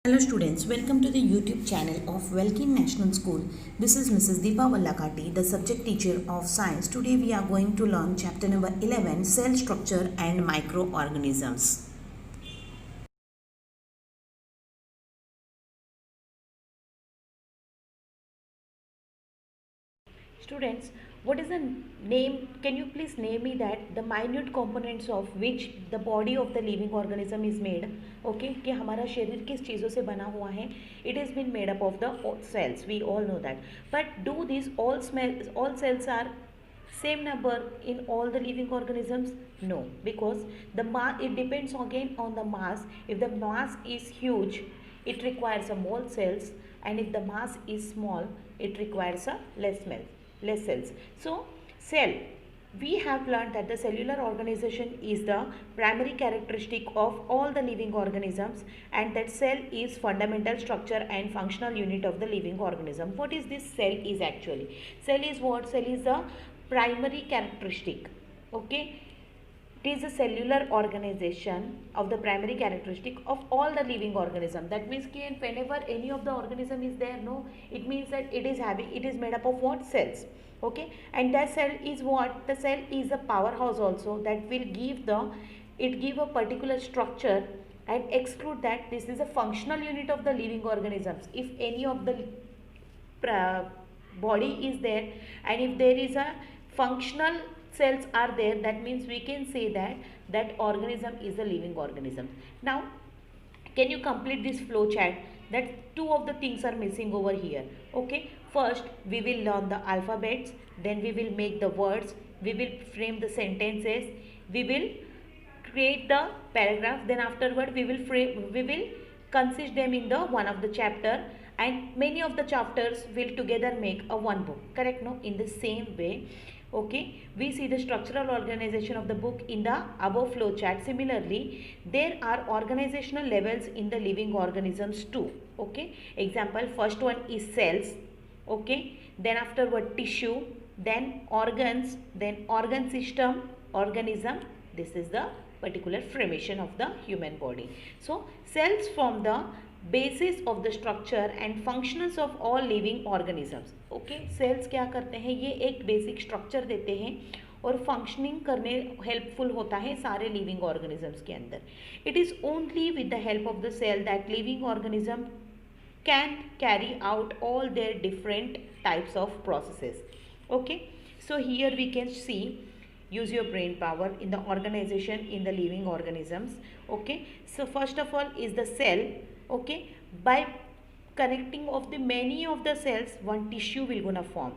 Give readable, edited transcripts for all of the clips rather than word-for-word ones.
Hello students, welcome to the YouTube channel of Welkin National School. This is Mrs. Deepa Vallakati, the subject teacher of science. Today we are going to learn chapter number 11, cell structure and microorganisms. Students, what is the name? Can you please name me that the minute components of which the body of the living organism is made? Okay, कि हमारा शरीर किस चीज़ों से बना हुआ है? It has been made up of the cells. We all know that. But do these all cells are same number in all the living organisms? No, because the mass, it depends again on the mass. If the mass is huge, it requires a more cells, and if the mass is small, it requires a less cells. So cell, we have learned that the cellular organization is the primary characteristic of all the living organisms, and that cell is fundamental structure and functional unit of the living organism. What is this cell is actually? Cell is what? Cell is the primary characteristic. Okay, it is a cellular organization of the primary characteristic of all the living organism. That means that whenever any of the organism is there, no, it means that it is made up of what? Cells. Okay, and that cell is what? The cell is a powerhouse also that will give a particular structure, and exclude that this is a functional unit of the living organisms. If any of the body is there, and if there is a functional cells are there, that means we can say that that organism is a living organism. Now can you complete this flow chart? That two of the things are missing over here. Okay, first we will learn the alphabets, then we will make the words, we will frame the sentences, we will create the paragraph, then afterward we will consist them in the one of the chapter, and many of the chapters will together make a one book. Correct? No, in the same way, okay, we see the structural organization of the book in the above flow chart. Similarly, there are organizational levels in the living organisms too. Okay, example, first one is cells. Okay, then afterward tissue, then organs, then organ system, organism. This is the particular formation of the human body. So cells form the basis of the structure and functions of all living organisms. Okay, cells क्या करते हैं? ये एक basic structure देते हैं और functioning करने helpful होता है सारे लिविंग ऑर्गेनिजम्स के अंदर. It is only with the help of the cell that living organism can carry out all their different types of processes. Okay, so here we can see, use your brain power in the organization in the living organisms. Okay, so first of all is the cell. Okay, by connecting of the many of the cells, one tissue will gonna form,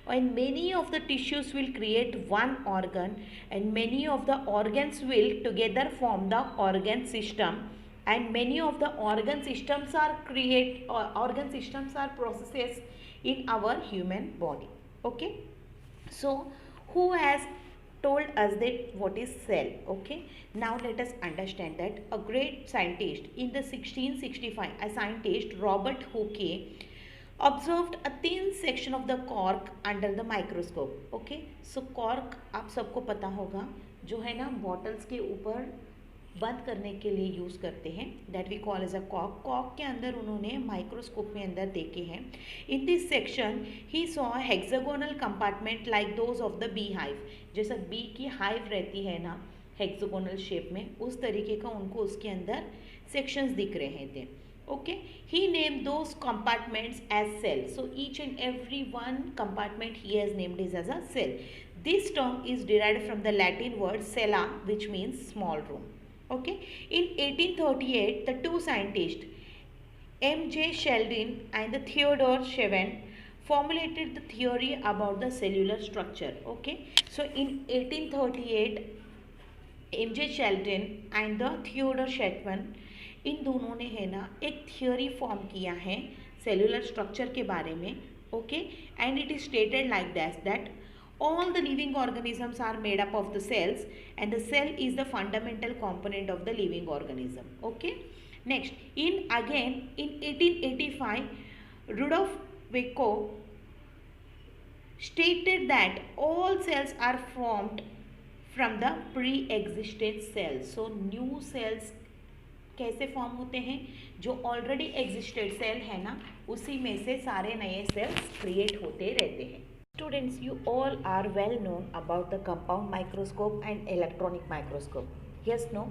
and many of the tissues will create one organ, and many of the organs will together form the organ system, and many of the organ systems are processes in our human body. Okay, so who has told us that what is cell? Okay, now let us understand that a great scientist in the 1665, a scientist Robert Hooke observed a thin section of the cork under the microscope. Okay, so cork आप सबको पता होगा, जो है ना bottles के ऊपर बंद करने के लिए यूज़ करते हैं, that we call as a कॉक. कॉक के अंदर उन्होंने माइक्रोस्कोप में अंदर देखे हैं. In this section he saw hexagonal compartment like those of the bee hive. जैसा बी की हाइव रहती है ना हेक्सागोनल शेप में, उस तरीके का उनको उसके अंदर सेक्शंस दिख रहे थे. Okay, he named those compartments as cells. So each and every one compartment he has named it as a cell. This term is derived from the Latin word cella, which means small room. Okay, in 1838 the two scientists M.J. Sheldon and the Theodore Shevin formulated the theory about the cellular structure. Okay, so in 1838 M.J. Sheldon and the Theodore Shevin, इन दोनों ने है ना एक theory form किया है cellular structure के बारे में. Okay, and it is stated like that all the living organisms are made up of the cells, and the cell is the fundamental component of the living organism. Okay, next in 1885 Rudolf Virchow stated that all cells are formed from the pre-existent cells. So new cells कैसे form होते हैं? जो already existed cell है ना, उसी में से सारे नए सेल्स क्रिएट होते रहते हैं. Students, you all are well known about the compound microscope and electronic microscope. Yes, no?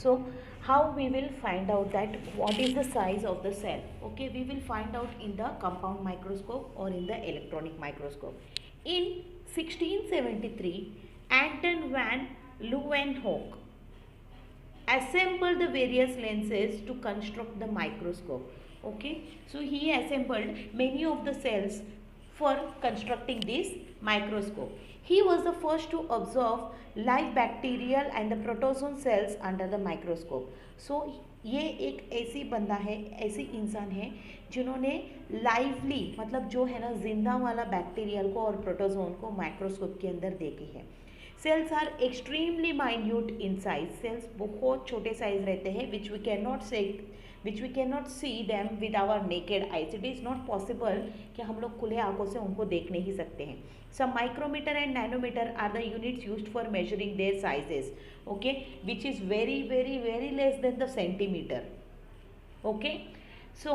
So, how we will find out that what is the size of the cell? Okay, we will find out in the compound microscope or in the electronic microscope. In 1673, Anton van Leeuwenhoek assembled the various lenses to construct the microscope. Okay, so he assembled many of the cells for constructing this microscope. He was the first to observe live bacterial and the protozoan cells under the microscope. So ये एक ऐसी बंदा है, ऐसी इंसान है जिन्होंने lively मतलब जो है ना जिंदा वाला बैक्टीरियल को और प्रोटोजोन को माइक्रोस्कोप के अंदर देखी है. Cells are extremely minute in size. Cells बहुत छोटे साइज रहते हैं which we can not see them with our naked eyes. It is not possible कि हम लोग खुले आंखों से उनको देख नहीं सकते हैं. Some micrometre and nanometre are the units used for measuring their sizes. Okay, which is very very very less than the centimetre. Okay, so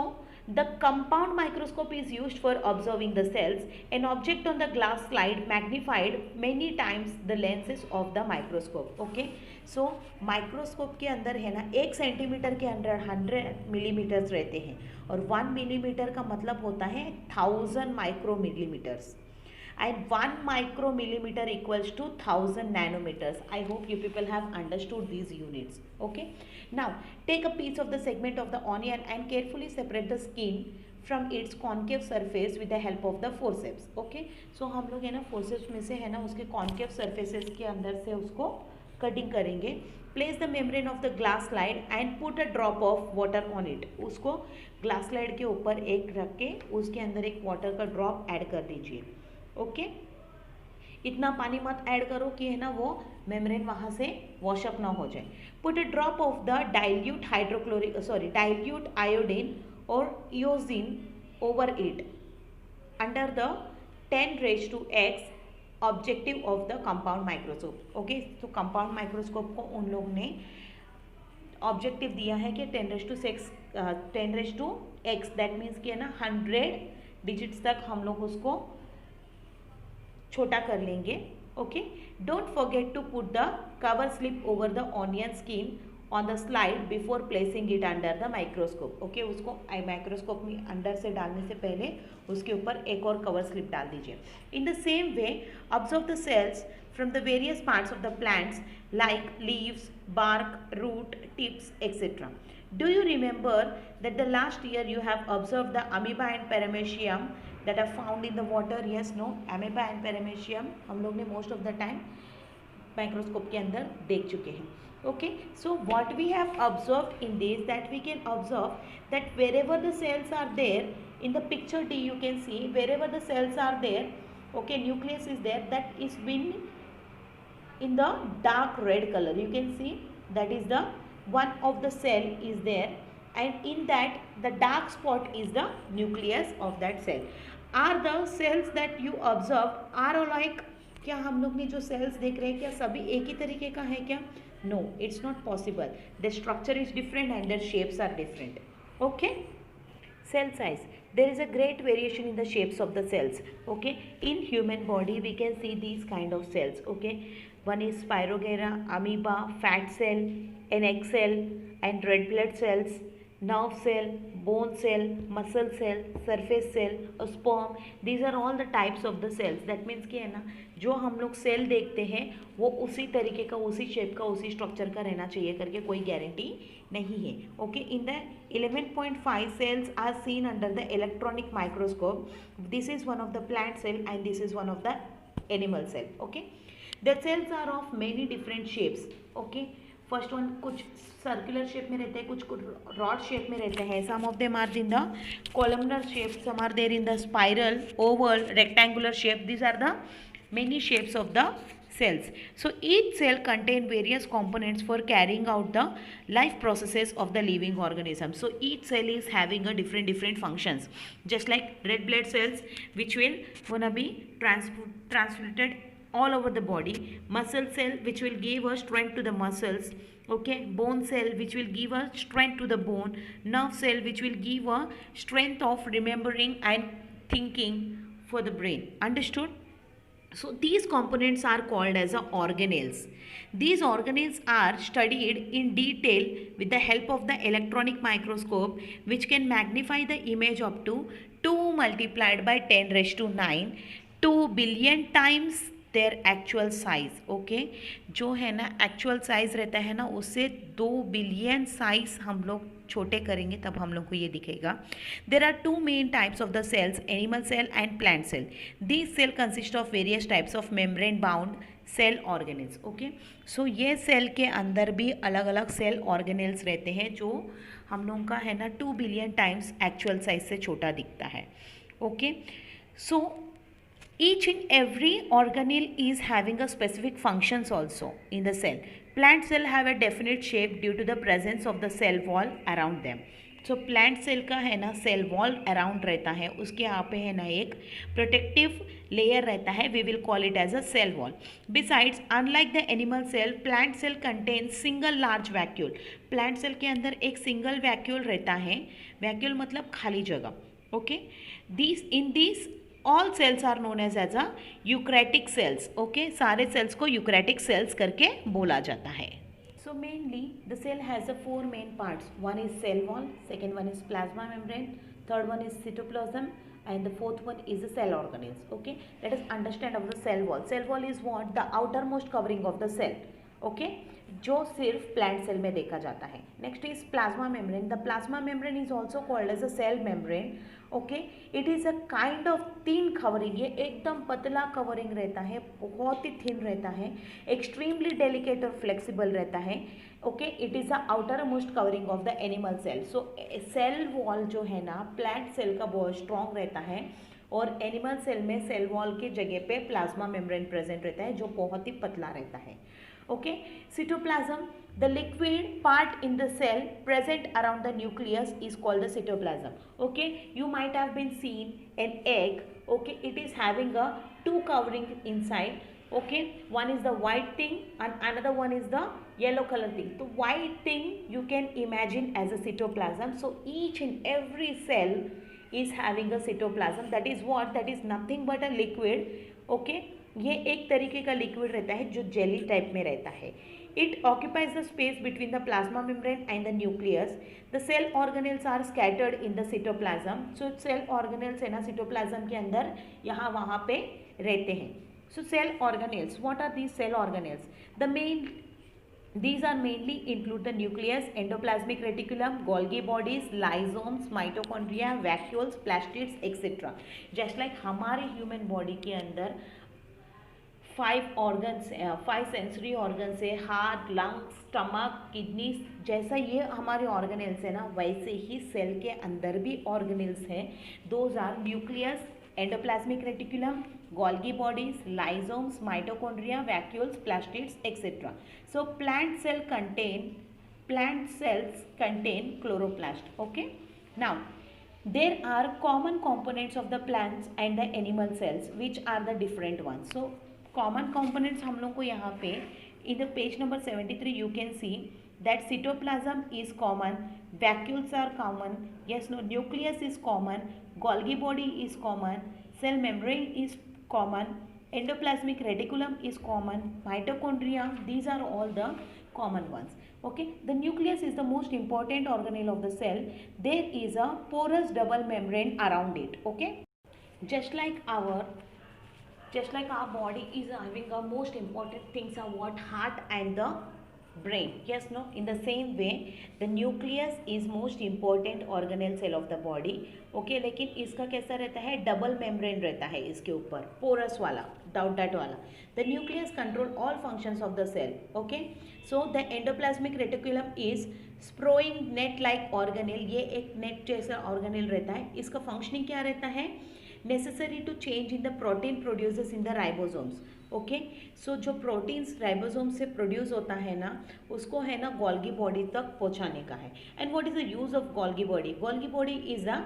the compound microscope is used for observing the cells. An object on the glass slide magnified many times the lenses of the microscope. Okay, so microscope के अंदर है ना 1 centimetre के अंदर 100 millimetres रहते हैं और 1 millimetre का मतलब होता है 1000 माइक्रोमिलीमीटर्स. And 1 micromillimeter equals to 1000 nanometers. I hope you people have understood these units. Okay. Now take a piece of the segment of the onion and carefully separate the skin from its concave surface with the help of the forceps. Okay. So हम लोग है ना forceps में से है ना उसके concave surfaces के अंदर से उसको कटिंग करेंगे. Place the membrane of the glass slide and put a drop of water on it. उसको glass slide के ऊपर एक रख के उसके अंदर एक water का drop ऐड कर दीजिए. ओके, इतना पानी मत ऐड करो कि है ना वो मेम्ब्रेन वहाँ से वॉशअप ना हो जाए. Put a drop of the dilute iodine और eosin over it under the 10⁻⁴ objective of the compound microscope. Okay, तो कंपाउंड माइक्रोस्कोप को उन लोग ने ऑब्जेक्टिव दिया है कि 10⁻⁴ दैट मीन्स कि है ना 100 डिजिट्स तक हम लोग उसको छोटा कर लेंगे. Okay, don't forget to put the cover slip over the onion skin on the slide before placing it under the microscope. Okay, उसको माइक्रोस्कोप में अंदर से डालने से पहले उसके ऊपर एक और कवर स्लिप डाल दीजिए. In the same way observe the cells from the various parts of the plants like leaves, bark, root, tips, etc. Do you remember that the last year you have observed the amoeba and paramecium that are found in the water? Yes, no? Amoeba and paramecium हम लोग ने most of the time microscope के अंदर देख चुके हैं. Okay, so what we have observed in this, that we can observe that wherever the cells are there in the picture D, you can see wherever the cells are there, okay, nucleus is there, that is been in the dark red color. You can see that is the one of the cell is there, and in that the dark spot is the nucleus of that cell. Are the cells that you observed are alike? क्या हम लोग ने जो cells देख रहे हैं क्या सभी एक ही तरीके का है क्या? No, it's not possible. The structure is different and the shapes are different. Okay? Cell size. There is a great variation in the shapes of the cells. Okay? In human body we can see these kind of cells. Okay? One is Spirogyra, amoeba, fat cell, an egg cell, and red blood cells, nerve cell, bone cell, muscle cell, surface cell, a sperm. These are all the types of the cells. That means कि है ना जो हम लोग cell देखते हैं वो उसी तरीके का, उसी शेप का, उसी स्ट्रक्चर का रहना चाहिए करके कोई गारंटी नहीं है. Okay, in the 11.5 cells are seen under the electronic microscope. This is one of the plant cell and this is one of the animal cell. Okay, the cells are of many different shapes. Okay, first one कुछ circular shape में रहते हैं, कुछ rod shape में रहते हैं. Some of them are in the columnar shape, some are there in the spiral, oval, rectangular shape. These are the many shapes of the cells. So each cell contain various components for carrying out the life processes of the living organism. So each cell is having a different functions. Just like red blood cells which will gonna be transmitted all over the body. Muscle cell which will give a strength to the muscles. Okay, bone cell which will give a strength to the bone. Nerve cell which will give a strength of remembering and thinking for the brain. Understood? So these components are called as organelles. These organelles are studied in detail with the help of the electronic microscope, which can magnify the image up to 2 multiplied by 10 raised to 9, 2 billion times their actual size. Okay, जो है ना actual size रहता है ना उससे 2 billion size हम लोग छोटे करेंगे तब हम लोग को ये दिखेगा. There are 2 main types of the cells, animal cell and plant cell. This cell consist of various types of membrane bound cell organelles. Okay, so ये सेल के अंदर भी अलग अलग सेल ऑर्गेनेल्स रहते हैं जो हम लोग का है ना 2 बिलियन टाइम्स एक्चुअल साइज से छोटा दिखता है. Okay, so each and every organelle is having a specific functions also in the cell. Plant cell have a definite shape due to the presence of the cell wall around them. So plant cell का है ना cell wall around रहता है, उसके यहाँ पे है ना एक protective layer रहता है, we will call it as a cell wall. Besides, unlike the animal cell, plant cell contains single large vacuole. Plant cell के अंदर एक single vacuole रहता है, vacuole मतलब खाली जगह. Okay, these all cells are known as a eukaryotic cells. Okay, सारे cells को eukaryotic cells करके बोला जाता है. So mainly the cell has a 4 main parts. One is cell wall, second one is plasma membrane, third one is cytoplasm, and the fourth one is the cell organelles. Okay, let us understand of the cell wall. Cell wall is what? The outermost covering of the cell. Okay, जो सिर्फ plant cell में देखा जाता है. Next is plasma membrane. The plasma membrane is also called as a cell membrane. Okay, it is a kind of thin covering. ये एकदम पतला covering रहता है, बहुत ही थिन रहता है, एक्सट्रीमली डेलिकेट और फ्लेक्सिबल रहता है. Okay, it is the outermost covering of the animal cell. So cell wall जो है ना प्लांट सेल का बहुत स्ट्रॉन्ग रहता है और एनिमल सेल में सेल वॉल की जगह पे प्लाज्मा मेम्ब्रेन प्रेजेंट रहता है जो बहुत ही पतला रहता है. Okay, cytoplasm, the liquid part in the cell present around the nucleus is called the cytoplasm. Okay, you might have been seen an egg. Okay, it is having a 2 covering inside. Okay, one is the white thing and another one is the yellow color thing. The white thing you can imagine as a cytoplasm. So each and every cell is having a cytoplasm. That is what? That is nothing but a liquid. Okay, ये एक तरीके का liquid रहता है जो jelly type में रहता है. It occupies the space between the plasma membrane and the nucleus. The cell organelles are scattered in the cytoplasm. So cell organelles है ना सिटोप्लाज्म के अंदर यहाँ वहाँ पे रहते हैं. So cell organelles, what are these cell organelles? These are mainly include the nucleus, endoplasmic reticulum, Golgi bodies, lysomes, mitochondria, vacuoles, plastids, etc. Just like हमारे human body के अंदर 5 सेंसरी ऑर्गन्स है, हार्ट, लंग्स, स्टमक, किडनीज. जैसा ये हमारे organelles है ना वैसे ही सेल के अंदर भी ऑर्गेनेल्स हैं. Those are nucleus, endoplasmic reticulum, Golgi bodies, lysosomes, mitochondria, vacuoles, plastids, etcetera. So plant cells contain chloroplast. Okay, now there are common components of the plants and the animal cells which are the different ones. So common components हम लोग को यहाँ पे in the page number 73 you can see that cytoplasm is common, vacuoles are common, yes no, nucleus is common, Golgi body is common, cell membrane is common, endoplasmic reticulum is common, mitochondria, these are all the common ones. Okay, the nucleus is the most important organelle of the cell. There is a porous double membrane around it. Okay, just like our body is having a most important things are what? Heart and the brain. Yes no, in the same way the nucleus is most important organelle cell of the body. Okay, लेकिन इसका कैसा रहता है? Double membrane रहता है इसके ऊपर, porous वाला, डॉट वाला. The nucleus control all functions of the cell. Okay, so the endoplasmic reticulum is sprawling net like organelle. ये एक नेट जैसा ऑर्गेनेल रहता है. इसका फंक्शनिंग क्या रहता है? necessary to change in the protein produces in the ribosomes. Okay so जो प्रोटीन्स राइबोसोम से प्रोड्यूस होता है ना, उसको है ना गोल्गी बॉडी तक पहुंचाने का है. And what is the use of Golgi body? Golgi body is a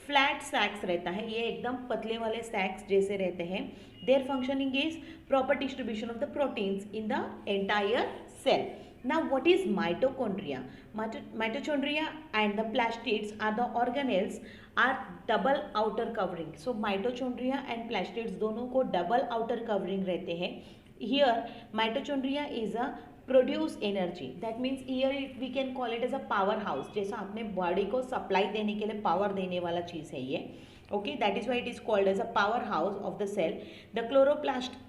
flat sacs रहता है, ये एकदम पतले वाले सैक्स जैसे रहते हैं. Their functioning is proper distribution of the proteins in the entire cell. Now what is mitochondria? Mitochondria and the plastids are the organelles are double outer covering. So mitochondria and plastids दोनों को double outer covering रहते हैं. Here mitochondria is a produce energy. That means here we can call it as a powerhouse. जैसा अपने body को supply देने के लिए पावर देने वाला चीज़ है ये. Okay, that is why it is called as a powerhouse of the cell. The chloroplast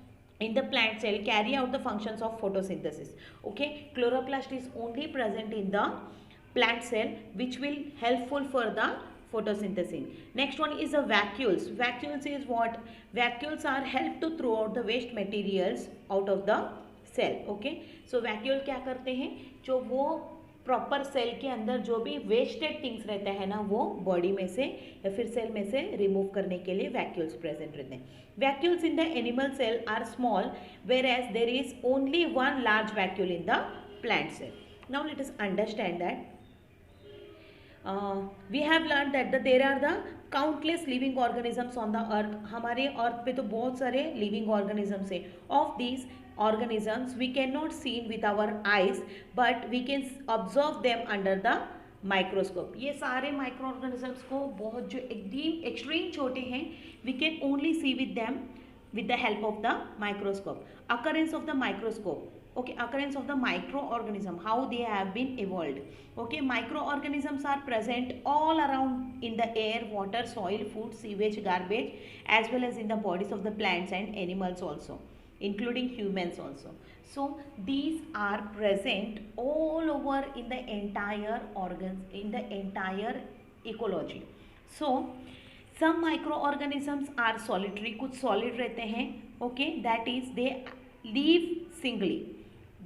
in the plant cell carry out the functions of photosynthesis. Okay, chloroplast is only present in the plant cell which will helpful for the photosynthesis. Next one is the vacuoles. Vacuoles is what? Vacuoles are help to throw out the waste materials out of the cell. Okay, so vacuole क्या करते हैं? जो वो proper cell के अंदर जो भी wasted things रहते हैं ना, वो बॉडी में से या फिर सेल में से रिमूव करने के लिए वैक्यूल्स प्रेजेंट रहते हैं. Vacuoles in the animal cell are small whereas there is only one large vacuole in the plant cell. Now let us understand that we have learn that there are the countless living organisms on the earth. हमारे earth पे तो बहुत सारे living organisms है. Of these organisms we cannot see with our eyes but we can observe them under the microscope. ये सारे micro organisms को बहुत जो एक्सट्रीम छोटे हैं we can only see with them with the help of the microscope. Occurrence of the microscope. Okay, occurrence of the microorganism, how they have been evolved. Okay, microorganisms are present all around in the air, water, soil, food, sewage, garbage, as well as in the bodies of the plants and animals also, including humans also. So these are present all over in the entire organs, in the entire ecology. So some microorganisms are solitary, कुछ solid रहते हैं. Okay, that is they live singly.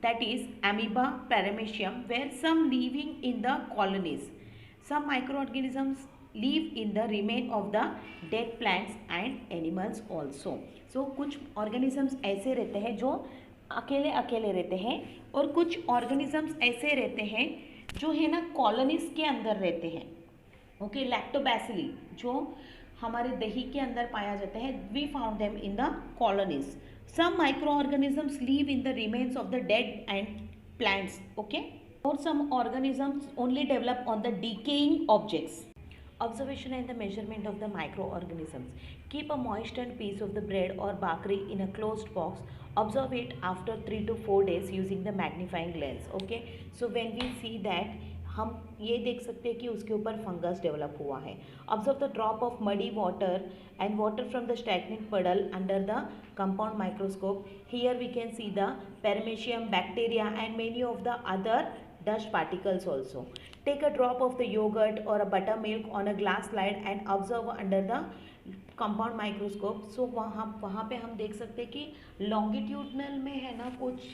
That is amoeba, paramecium, where some living in the colonies. Some microorganisms live in the remain of the dead plants and animals also. So कुछ organisms ऐसे रहते हैं जो अकेले अकेले रहते हैं, और कुछ organisms ऐसे रहते हैं जो है ना colonies के अंदर रहते हैं. ओके, लैक्टोबैसिली जो हमारे दही के अंदर पाया जाता है, we found them in the colonies. Some microorganisms live in the remains of the dead and plants. Okay, or some organisms only develop on the decaying objects. Observation and the measurement of the microorganisms. Keep a moistened piece of the bread or bakri in a closed box. Observe it after 3 to 4 days using the magnifying lens. Okay, so when we see that, हम ये देख सकते हैं कि उसके ऊपर fungus develop हुआ है. Observe the drop of muddy water and water from the stagnant puddle under the compound microscope. Here we can see the paramecium, bacteria and many of the other dust particles also. Take a drop of the yogurt or a buttermilk on a glass slide and observe under the compound microscope. So वहाँ पे हम देख सकते हैं कि longitudinal में है ना कुछ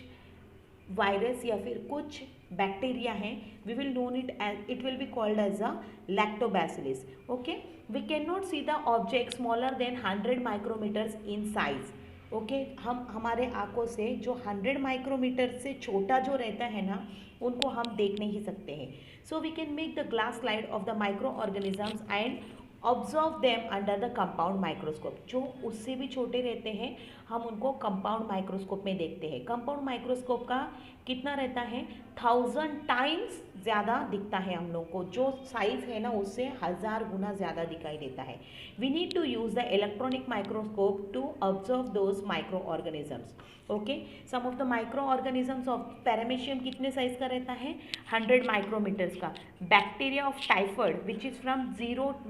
वायरस या फिर कुछ बैक्टीरिया हैं. We will known it as, it will be called as a lactobacillus. Okay, we can not see the object smaller than 100 micrometres in size. Okay, हम हमारे आंखों से जो 100 माइक्रोमीटर से छोटा जो रहता है ना, उनको हम देख नहीं सकते हैं. So we can make the glass slide of the microorganisms and observe them under the compound microscope. जो उससे भी छोटे रहते हैं हम उनको कंपाउंड माइक्रोस्कोप में देखते हैं. कंपाउंड माइक्रोस्कोप का कितना रहता है? 1000 टाइम्स ज़्यादा दिखता है हम लोग को. जो साइज़ है ना उससे 1000 गुना ज़्यादा दिखाई देता है. We need to use the electronic microscope to observe those microorganisms. Okay, some of the microorganisms of paramecium कितने साइज का रहता है? 100 माइक्रोमीटर्स का. Bacteria of typhoid which is from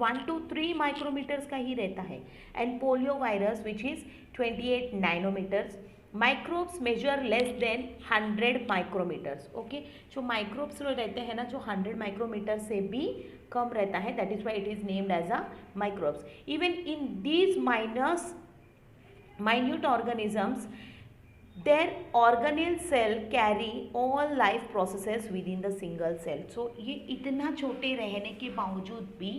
1 to 3 micrometres का ही रहता है. And polio virus which is 28 nanometres. Microbes measure less than 100 micrometres. Okay, जो माइक्रोब्स रहते हैं ना जो 100 माइक्रोमीटर से भी कम रहता है, that is why it is named as a microbes. Even in these minute organisms, their organelle cell carry all life processes within the single cell. So ये इतना छोटे रहने के बावजूद भी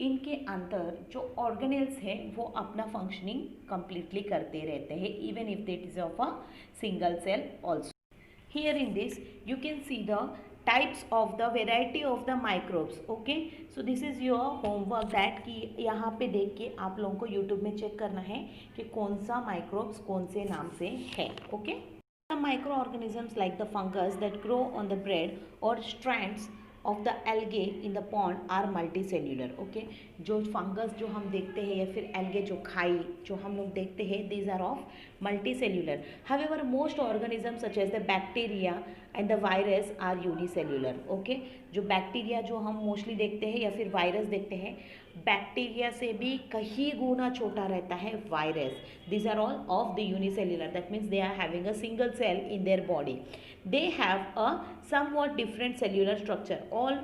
इनके अंदर जो ऑर्गेनेल्स हैं वो अपना फंक्शनिंग कंप्लीटली करते रहते हैं even if it is of a single cell also. Here in this you can see the types of the variety of the microbes. Okay, so this is your homework that कि यहाँ पे देख के आप लोगों को YouTube में check करना है कि कौन सा माइक्रोब्स कौन से नाम से है. Okay, some microorganisms like the fungus that grow on the bread or strands of the algae in the pond are multicellular. Okay, जो फंगस जो हम देखते हैं या फिर एल्गे जो खाई जो हम लोग देखते हैं these are of multicellular. However, most organisms such as the bacteria and the virus are unicellular. Okay, जो बैक्टीरिया जो हम मोस्टली देखते हैं या फिर वायरस देखते हैं, बैक्टीरिया से भी कहीं गुना छोटा रहता है virus. These are all of the unicellular. That means they are having a single cell in their body. They have a somewhat different cellular structure. All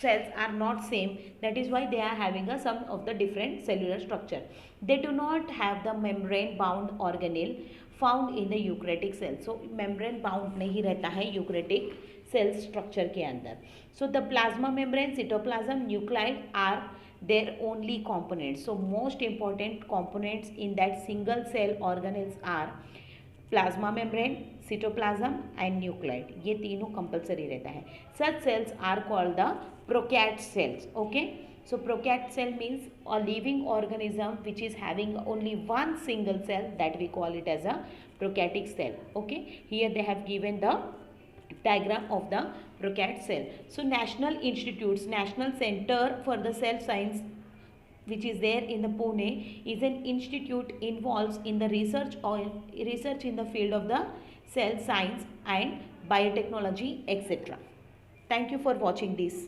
cells are not same, that is why they are having a some of the different cellular structure. They do not have the membrane bound organelle found in the eukaryotic cell. So membrane bound नहीं रहता है eukaryotic cell structure के अंदर. So the plasma membrane, cytoplasm, nuclei are their only components. So most important components in that single cell organelles are plasma membrane, cytoplasm and nucleoid. ये तीनों compulsory रहता है. Such cells are called the prokaryote cells. Okay, so prokaryote cell means a living organism which is having only one single cell, that we call it as a prokaryotic cell. Okay, here they have given the diagram of the prokaryote cell. So national institutes, national center for the cell science which is there in the Pune is an institute involves in the research in the field of the cell science and biotechnology, etc. Thank you for watching this.